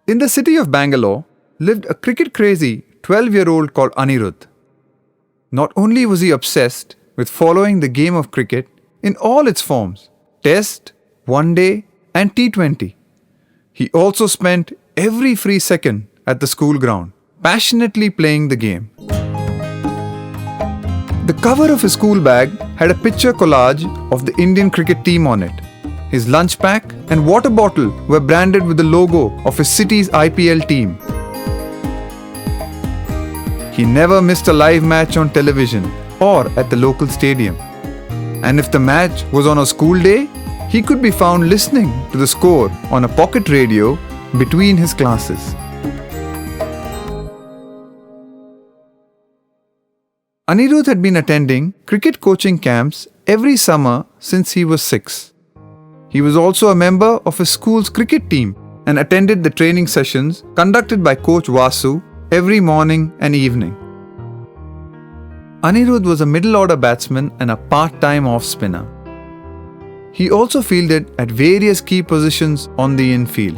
In the city of Bangalore lived a cricket-crazy 12-year-old called Anirudh. Not only was he obsessed with following the game of cricket in all its forms, Test, One Day and T20, he also spent every free second at the school ground, passionately playing the game. The cover of his school bag had a picture collage of the Indian cricket team on it. His lunch pack and water bottle were branded with the logo of his city's IPL team. He never missed a live match on television or at the local stadium. And if the match was on a school day, he could be found listening to the score on a pocket radio between his classes. Anirudh had been attending cricket coaching camps every summer since he was 6. He was also a member of his school's cricket team and attended the training sessions conducted by Coach Vasu every morning and evening. Anirudh was a middle-order batsman and a part-time off-spinner. He also fielded at various key positions on the infield.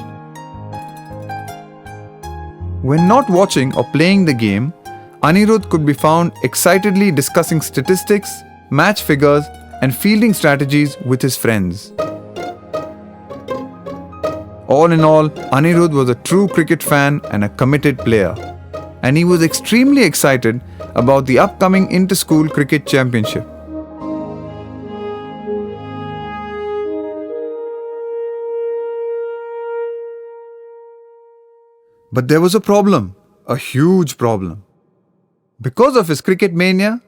When not watching or playing the game, Anirudh could be found excitedly discussing statistics, match figures, and fielding strategies with his friends. All in all, Anirudh was a true cricket fan and a committed player, and he was extremely excited about the upcoming inter-school cricket championship. But there was a problem, a huge problem. Because of his cricket mania,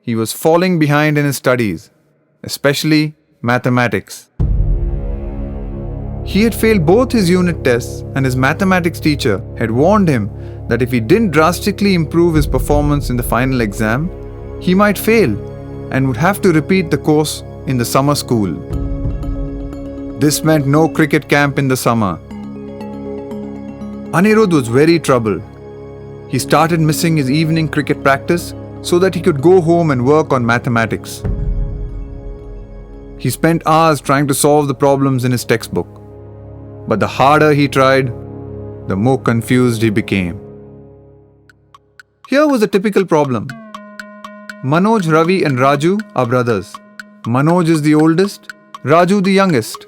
he was falling behind in his studies, especially mathematics. He had failed both his unit tests, and his mathematics teacher had warned him that if he didn't drastically improve his performance in the final exam, he might fail and would have to repeat the course in the summer school. This meant no cricket camp in the summer. Anirudh was very troubled. He started missing his evening cricket practice so that he could go home and work on mathematics. He spent hours trying to solve the problems in his textbook. But the harder he tried, the more confused he became. Here was a typical problem. Manoj, Ravi and Raju are brothers. Manoj is the oldest, Raju the youngest.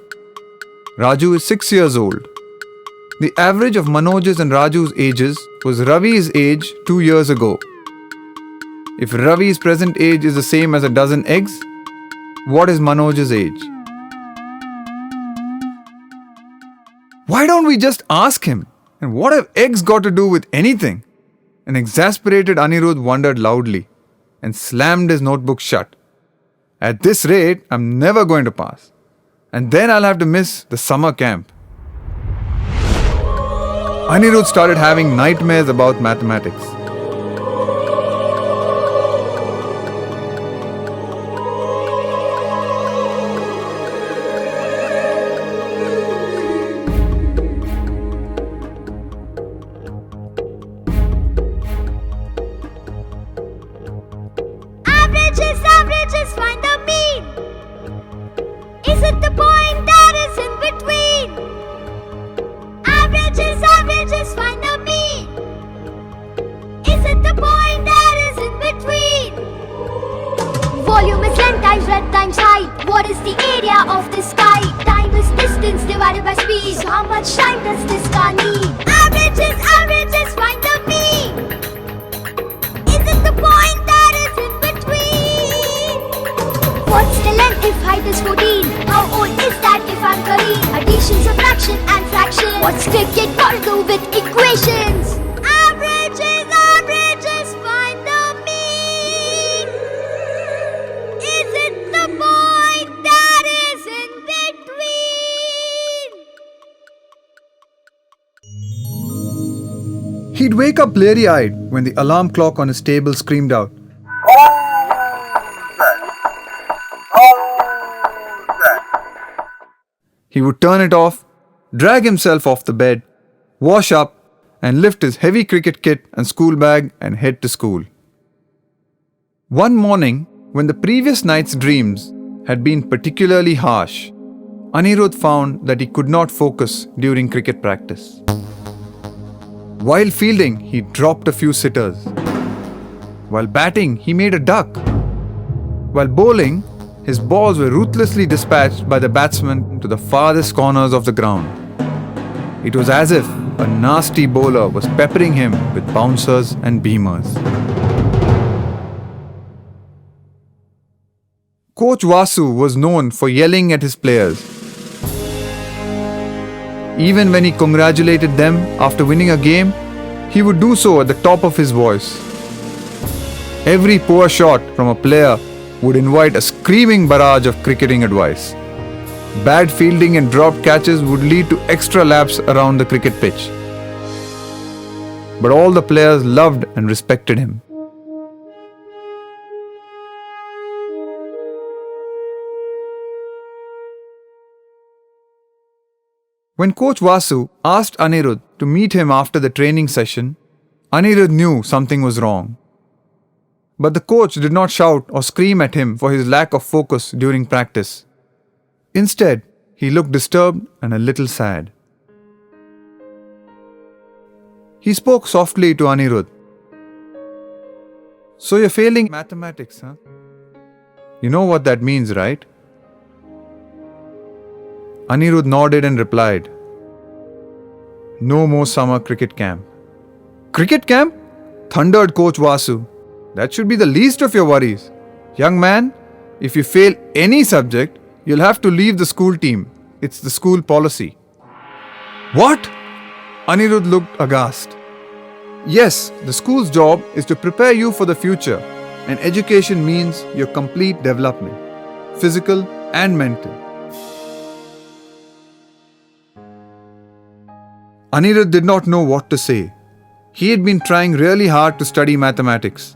Raju is 6 years old. The average of Manoj's and Raju's ages was Ravi's age 2 years ago. If Ravi's present age is the same as a dozen eggs, what is Manoj's age? Why don't we just ask him? And what have eggs got to do with anything? An exasperated Anirudh wondered loudly and slammed his notebook shut. At this rate, I'm never going to pass. And then I'll have to miss the summer camp. Anirudh started having nightmares about mathematics. Averages, find the mean. Is it the point that is in between? Averages, find the mean. Is it the point that is in between? Volume is length times breadth times height. What is the area of the sky? Time is distance divided by speed. So how much time does this car need? Averages, find the mean. Is it the point that is in between? What's the length if height is 14? How old is that if I'm 30? Addition, subtraction and fraction. What's cricket got to do with equations? Averages, find the mean. Is it the point that is in between? He'd wake up bleary-eyed when the alarm clock on his table screamed out, He would turn it off, drag himself off the bed, wash up, and lift his heavy cricket kit and school bag and head to school. One morning, when the previous night's dreams had been particularly harsh, Anirudh found that he could not focus during cricket practice. While fielding, he dropped a few sitters. While batting, he made a duck. While bowling, his balls were ruthlessly dispatched by the batsman to the farthest corners of the ground. It was as if a nasty bowler was peppering him with bouncers and beamers. Coach Vasu was known for yelling at his players. Even when he congratulated them after winning a game, he would do so at the top of his voice. Every poor shot from a player would invite a screaming barrage of cricketing advice. Bad fielding and dropped catches would lead to extra laps around the cricket pitch. But all the players loved and respected him. When Coach Vasu asked Anirudh to meet him after the training session, Anirudh knew something was wrong. But the coach did not shout or scream at him for his lack of focus during practice. Instead, he looked disturbed and a little sad. He spoke softly to Anirudh. "So you're failing mathematics, huh? You know what that means, right?" Anirudh nodded and replied, "No more summer cricket camp." "Cricket camp?" thundered Coach Vasu. "That should be the least of your worries. Young man, if you fail any subject, you'll have to leave the school team. It's the school policy." "What?" Anirudh looked aghast. "Yes, the school's job is to prepare you for the future, and education means your complete development, physical and mental." Anirudh did not know what to say. He had been trying really hard to study mathematics,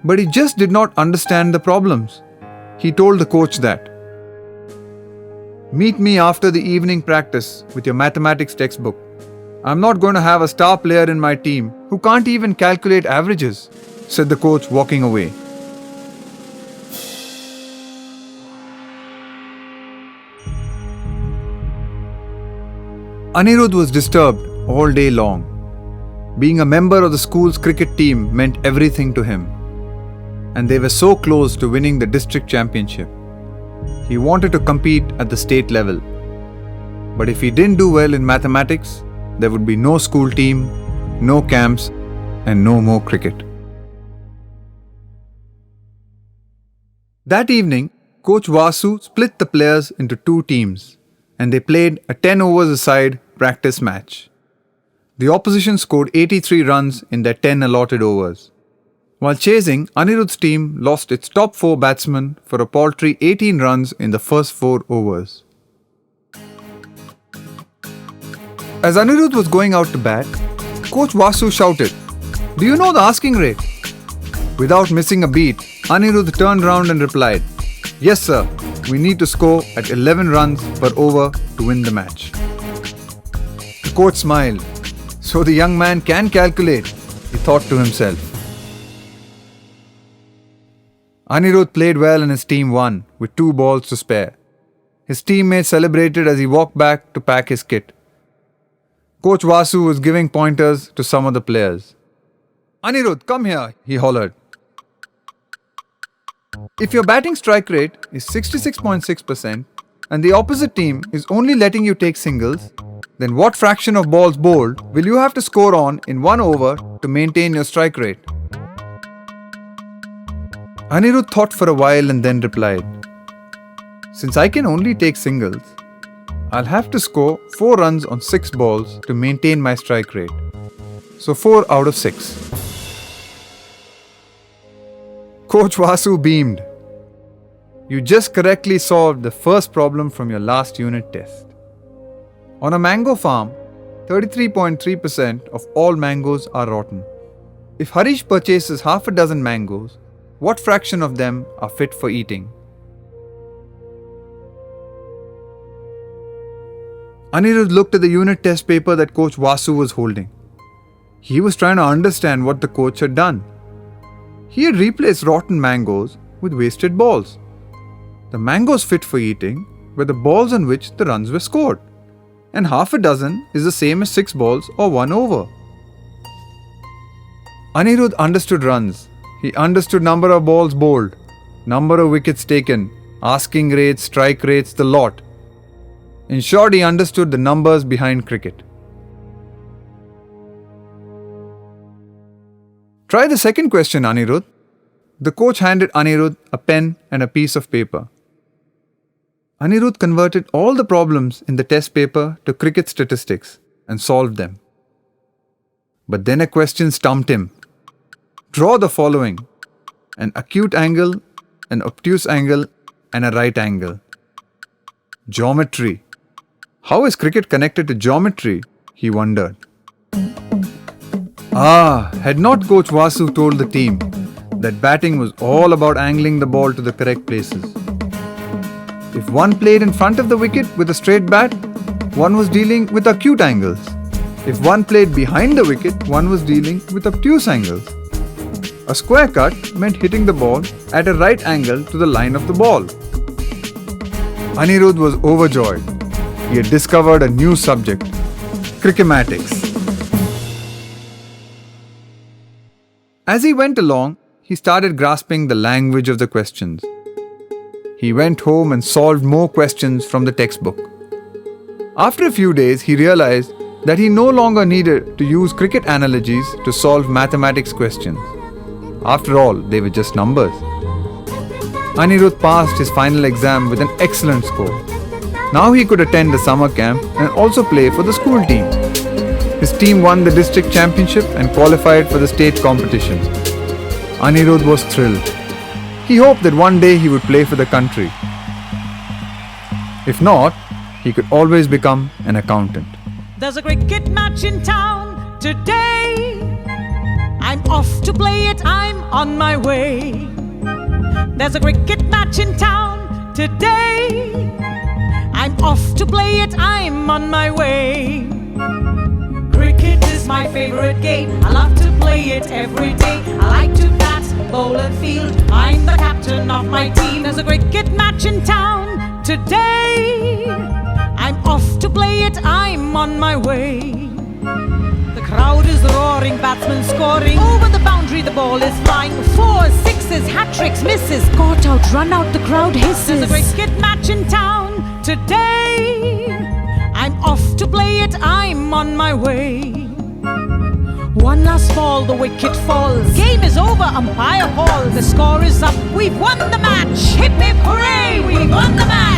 but he just did not understand the problems. He told the coach that, "Meet me after the evening practice with your mathematics textbook. I'm not going to have a star player in my team who can't even calculate averages," said the coach, walking away. Anirudh was disturbed all day long. Being a member of the school's cricket team meant everything to him, and they were so close to winning the district championship. He wanted to compete at the state level, but if he didn't do well in mathematics, there would be no school team, no camps, and no more cricket. That evening, Coach Vasu split the players into two teams, and they played a 10 overs aside practice match. The opposition scored 83 runs in their 10 allotted overs. While chasing, Anirudh's team lost its top 4 batsmen for a paltry 18 runs in the first 4 overs. As Anirudh was going out to bat, Coach Vasu shouted, "Do you know the asking rate?" Without missing a beat, Anirudh turned round and replied, "Yes sir, we need to score at 11 runs per over to win the match." The coach smiled. "So the young man can calculate," he thought to himself. Anirudh played well and his team won with 2 balls to spare. His teammates celebrated as he walked back to pack his kit. Coach Vasu was giving pointers to some of the players. "Anirudh, come here," he hollered. "If your batting strike rate is 66.6% and the opposite team is only letting you take singles, then what fraction of balls bowled will you have to score on in 1 over to maintain your strike rate?" Anirudh thought for a while and then replied, "Since I can only take singles, I'll have to score 4 runs on 6 balls to maintain my strike rate. So 4 out of 6. Coach Vasu beamed. "You just correctly solved the first problem from your last unit test." On a mango farm, 33.3% of all mangoes are rotten. If Harish purchases half a dozen mangoes, what fraction of them are fit for eating? Anirudh looked at the unit test paper that Coach Vasu was holding. He was trying to understand what the coach had done. He had replaced rotten mangoes with wasted balls. The mangoes fit for eating were the balls on which the runs were scored, and half a dozen is the same as 6 balls or 1 over. Anirudh understood runs. He understood number of balls bowled, number of wickets taken, asking rates, strike rates, the lot. In short, he understood the numbers behind cricket. Try the second question, Anirudh. The coach handed Anirudh a pen and a piece of paper. Anirudh converted all the problems in the test paper to cricket statistics and solved them. But then a question stumped him. Draw the following: an acute angle, an obtuse angle, and a right angle. Geometry. How is cricket connected to geometry? He wondered. Had not Coach Vasu told the team that batting was all about angling the ball to the correct places. If one played in front of the wicket with a straight bat, one was dealing with acute angles. If one played behind the wicket, one was dealing with obtuse angles. A square cut meant hitting the ball at a right angle to the line of the ball. Anirudh was overjoyed. He had discovered a new subject, crickematics. As he went along, he started grasping the language of the questions. He went home and solved more questions from the textbook. After a few days, he realized that he no longer needed to use cricket analogies to solve mathematics questions. After all, they were just numbers. Anirudh passed his final exam with an excellent score. Now he could attend the summer camp and also play for the school team. His team won the district championship and qualified for the state competition. Anirudh was thrilled. He hoped that one day he would play for the country. If not, he could always become an accountant. There's a cricket match in town today. I'm off to play it, I'm on my way. There's a cricket match in town today. I'm off to play it, I'm on my way. Cricket is my favorite game. I love to play it every day. I like to bat, bowl and field. I'm the captain of my team. There's a cricket match in town today. I'm off to play it, I'm on my way. The crowd is roaring, batsmen scoring. Over the boundary the ball is flying. 4s, 6s, hat-tricks, misses. Caught out, run out, the crowd hisses. There's a cricket match in town today. I'm off to play it, I'm on my way. One last ball, the wicket falls. Game is over, umpire calls. The score is up, we've won the match. Hip hip hooray, we've won the match.